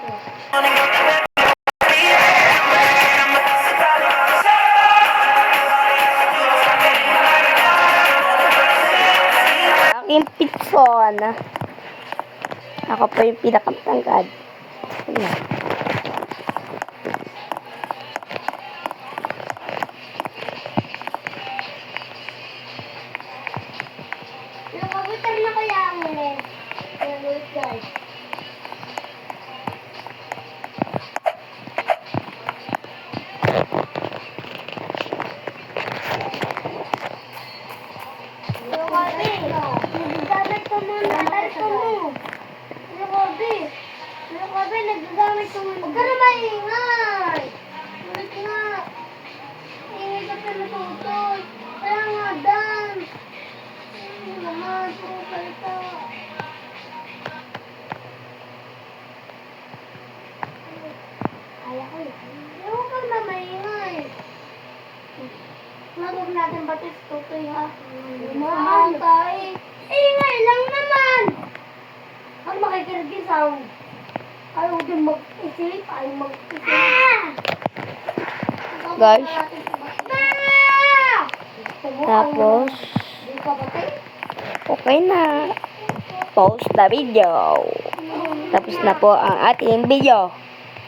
Aking pitson. Ako po yung pinakamatangkad. Ayan. Nakabutan na kaya ang ulit. Ayan ulit guys. Nagagamit ko muna. Nagagamit ko mo. Nagagamit ko muna. Huwag ka na maingay. Ulit nga. Ingay ka pa natutoy. Kaya nga, dance. Ano naman, puro kalita. Kaya ko eh. Huwag ka na maingay. Huwag natin batis tutoy ha. Naman tayo. Ingay lang naman. Pag makikinig yung sound, ayaw din mag-isip, ayaw mag-isip. Guys. Tapos, okay na. Post the video. Tapos na po ang ating video.